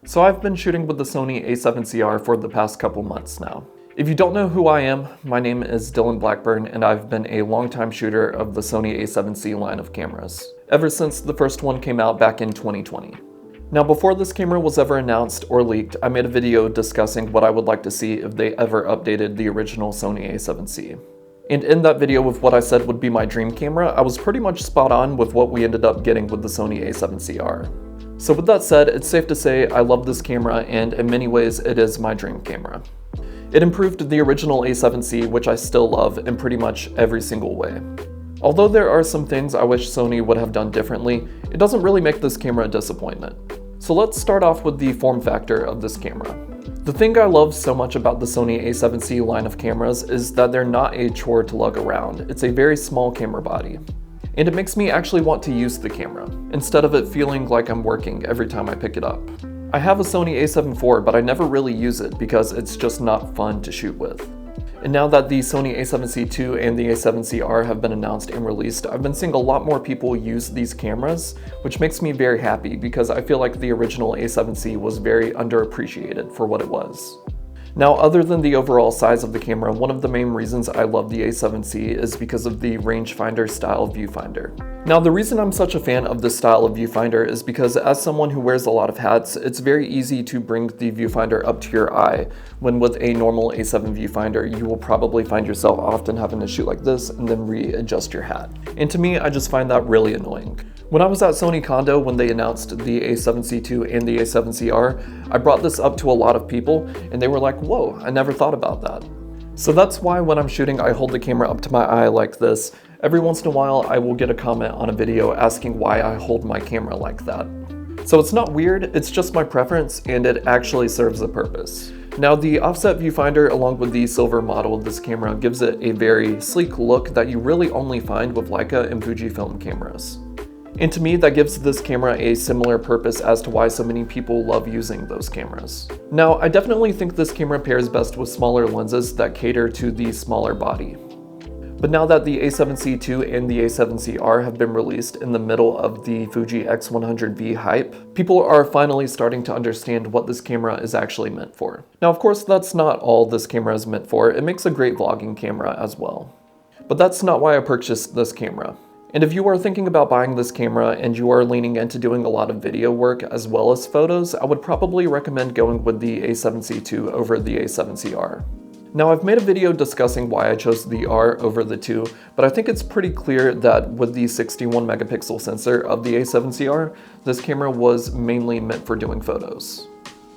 So I've been shooting with the Sony A7CR for the past couple months now. If you don't know who I am, my name is Dylan Blackburn and I've been a longtime shooter of the Sony A7C line of cameras, ever since the first one came out back in 2020. Now before this camera was ever announced or leaked, I made a video discussing what I would like to see if they ever updated the original Sony A7C. And in that video with what I said would be my dream camera, I was pretty much spot on with what we ended up getting with the Sony A7CR. So with that said, it's safe to say I love this camera and in many ways it is my dream camera. It improved the original A7C, which I still love in pretty much every single way. Although there are some things I wish Sony would have done differently, it doesn't really make this camera a disappointment. So let's start off with the form factor of this camera. The thing I love so much about the Sony A7C line of cameras is that they're not a chore to lug around. It's a very small camera body. And it makes me actually want to use the camera, instead of it feeling like I'm working every time I pick it up. I have a Sony A7 IV, but I never really use it because it's just not fun to shoot with. And now that the Sony A7C II and the A7CR have been announced and released, I've been seeing a lot more people use these cameras, which makes me very happy because I feel like the original A7C was very underappreciated for what it was. Now, other than the overall size of the camera, one of the main reasons I love the A7C is because of the rangefinder style viewfinder. Now, the reason I'm such a fan of this style of viewfinder is because as someone who wears a lot of hats, it's very easy to bring the viewfinder up to your eye, when with a normal A7 viewfinder, you will probably find yourself often having to shoot like this and then readjust your hat. And to me, I just find that really annoying. When I was at Sony Condo when they announced the A7C II and the A7CR, I brought this up to a lot of people and they were like, whoa, I never thought about that. So that's why when I'm shooting, I hold the camera up to my eye like this. Every once in a while, I will get a comment on a video asking why I hold my camera like that. So it's not weird, it's just my preference and it actually serves a purpose. Now the offset viewfinder along with the silver model of this camera gives it a very sleek look that you really only find with Leica and Fujifilm cameras. And to me, that gives this camera a similar purpose as to why so many people love using those cameras. Now, I definitely think this camera pairs best with smaller lenses that cater to the smaller body. But now that the A7C II and the A7CR have been released in the middle of the Fuji X100V hype, people are finally starting to understand what this camera is actually meant for. Now, of course, that's not all this camera is meant for. It makes a great vlogging camera as well. But that's not why I purchased this camera. And if you are thinking about buying this camera and you are leaning into doing a lot of video work as well as photos, I would probably recommend going with the A7C II over the A7CR. Now I've made a video discussing why I chose the R over the II, but I think it's pretty clear that with the 61 megapixel sensor of the A7CR, this camera was mainly meant for doing photos.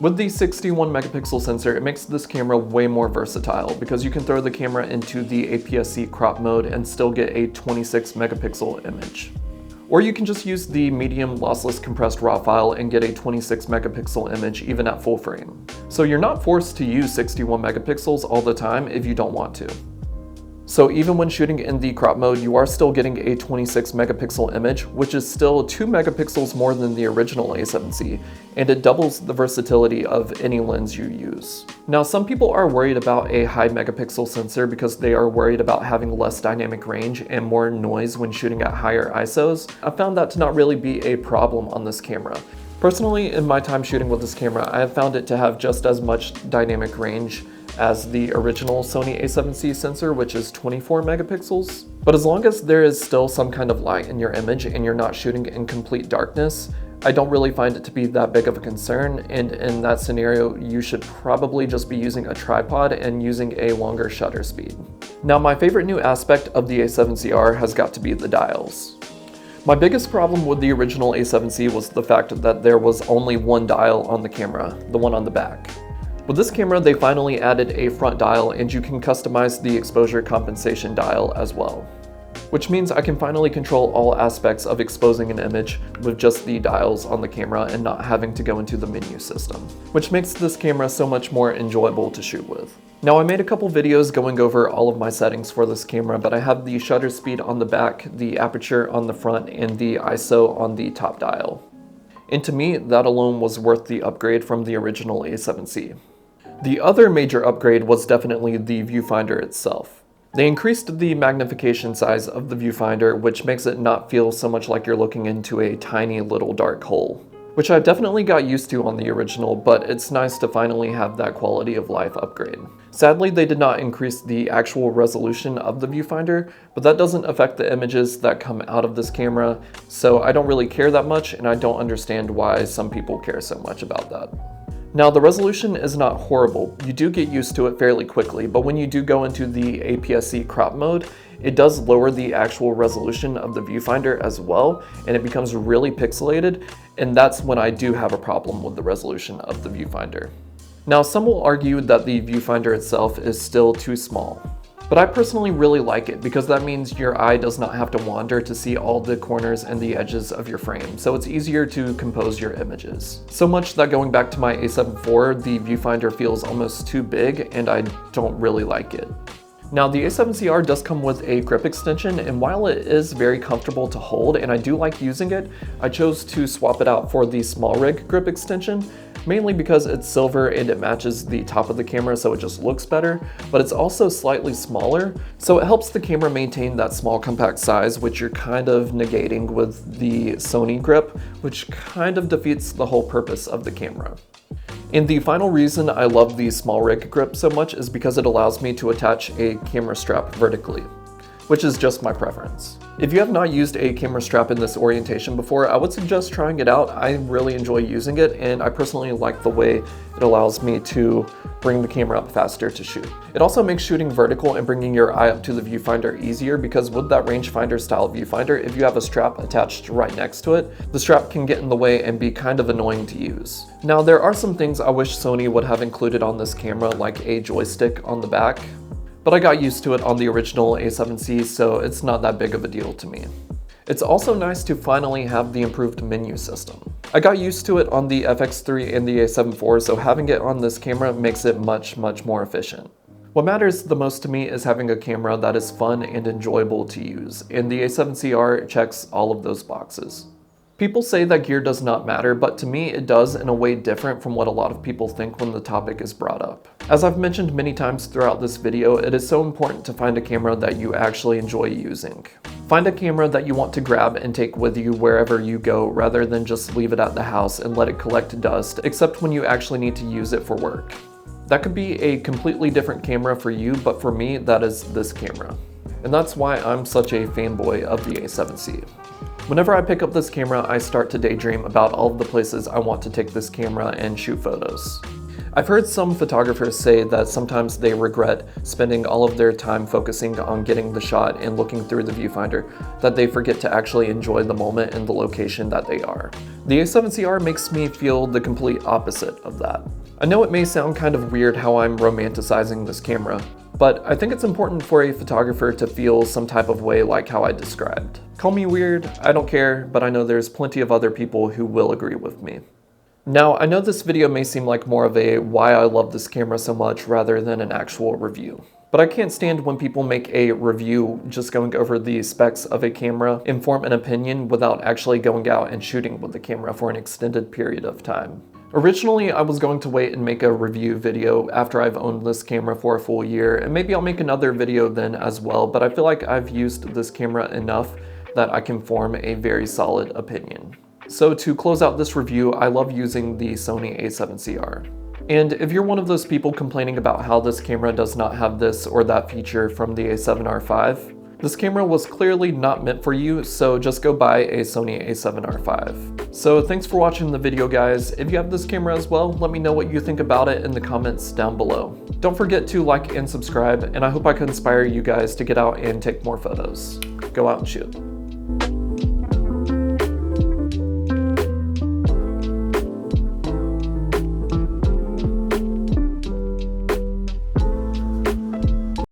With the 61 megapixel sensor, it makes this camera way more versatile because you can throw the camera into the APS-C crop mode and still get a 26 megapixel image. Or you can just use the medium lossless compressed RAW file and get a 26 megapixel image even at full frame. So you're not forced to use 61 megapixels all the time if you don't want to. So even when shooting in the crop mode, you are still getting a 26 megapixel image, which is still 2 megapixels more than the original A7C, and it doubles the versatility of any lens you use. Now, some people are worried about a high megapixel sensor because they are worried about having less dynamic range and more noise when shooting at higher ISOs. I found that to not really be a problem on this camera. Personally, in my time shooting with this camera, I have found it to have just as much dynamic range as the original Sony A7C sensor, which is 24 megapixels. But as long as there is still some kind of light in your image and you're not shooting in complete darkness, I don't really find it to be that big of a concern, and in that scenario, you should probably just be using a tripod and using a longer shutter speed. Now, my favorite new aspect of the A7CR has got to be the dials. My biggest problem with the original A7C was the fact that there was only one dial on the camera, the one on the back. With this camera, they finally added a front dial and you can customize the exposure compensation dial as well. Which means I can finally control all aspects of exposing an image with just the dials on the camera and not having to go into the menu system, which makes this camera so much more enjoyable to shoot with. Now, I made a couple videos going over all of my settings for this camera, but I have the shutter speed on the back, the aperture on the front, and the ISO on the top dial. And to me, that alone was worth the upgrade from the original A7C. The other major upgrade was definitely the viewfinder itself. They increased the magnification size of the viewfinder, which makes it not feel so much like you're looking into a tiny little dark hole. which I definitely got used to on the original, but it's nice to finally have that quality of life upgrade. Sadly, they did not increase the actual resolution of the viewfinder, but that doesn't affect the images that come out of this camera, so I don't really care that much, and I don't understand why some people care so much about that. Now, the resolution is not horrible. You do get used to it fairly quickly, but when you do go into the APS-C crop mode, it does lower the actual resolution of the viewfinder as well, and it becomes really pixelated, and that's when I do have a problem with the resolution of the viewfinder. Now, some will argue that the viewfinder itself is still too small, but I personally really like it because that means your eye does not have to wander to see all the corners and the edges of your frame, so it's easier to compose your images. So much that going back to my A7 IV, the viewfinder feels almost too big and I don't really like it. Now, the A7CR does come with a grip extension, and while it is very comfortable to hold and I do like using it, I chose to swap it out for the small rig grip extension, mainly because it's silver and it matches the top of the camera so it just looks better, but it's also slightly smaller, so it helps the camera maintain that small compact size, which you're kind of negating with the Sony grip, which kind of defeats the whole purpose of the camera. And the final reason I love the small rig grip so much is because it allows me to attach a camera strap vertically, which is just my preference. If you have not used a camera strap in this orientation before, I would suggest trying it out. I really enjoy using it, and I personally like the way it allows me to bring the camera up faster to shoot. It also makes shooting vertical and bringing your eye up to the viewfinder easier because with that rangefinder style viewfinder, if you have a strap attached right next to it, the strap can get in the way and be kind of annoying to use. Now, there are some things I wish Sony would have included on this camera, like a joystick on the back, but I got used to it on the original A7C, so it's not that big of a deal to me. It's also nice to finally have the improved menu system. I got used to it on the FX3 and the A7 IV, so having it on this camera makes it much more efficient. What matters the most to me is having a camera that is fun and enjoyable to use, and the A7CR checks all of those boxes. People say that gear does not matter, but to me it does in a way different from what a lot of people think when the topic is brought up. As I've mentioned many times throughout this video, it is so important to find a camera that you actually enjoy using. Find a camera that you want to grab and take with you wherever you go rather than just leave it at the house and let it collect dust, except when you actually need to use it for work. That could be a completely different camera for you, but for me, that is this camera. And that's why I'm such a fanboy of the A7C. Whenever I pick up this camera, I start to daydream about all of the places I want to take this camera and shoot photos. I've heard some photographers say that sometimes they regret spending all of their time focusing on getting the shot and looking through the viewfinder, that they forget to actually enjoy the moment and the location that they are. The A7CR makes me feel the complete opposite of that. I know it may sound kind of weird how I'm romanticizing this camera, but I think it's important for a photographer to feel some type of way like how I described. Call me weird, I don't care, but I know there's plenty of other people who will agree with me. Now, I know this video may seem like more of a why I love this camera so much rather than an actual review. But I can't stand when people make a review just going over the specs of a camera and form an opinion without actually going out and shooting with the camera for an extended period of time. Originally, I was going to wait and make a review video after I've owned this camera for a full year, and maybe I'll make another video then as well, but I feel like I've used this camera enough that I can form a very solid opinion. So to close out this review, I love using the Sony A7CR. And if you're one of those people complaining about how this camera does not have this or that feature from the A7R5, this camera was clearly not meant for you, so just go buy a Sony A7R5. So thanks for watching the video, guys. If you have this camera as well, let me know what you think about it in the comments down below. Don't forget to like and subscribe, and I hope I could inspire you guys to get out and take more photos. Go out and shoot.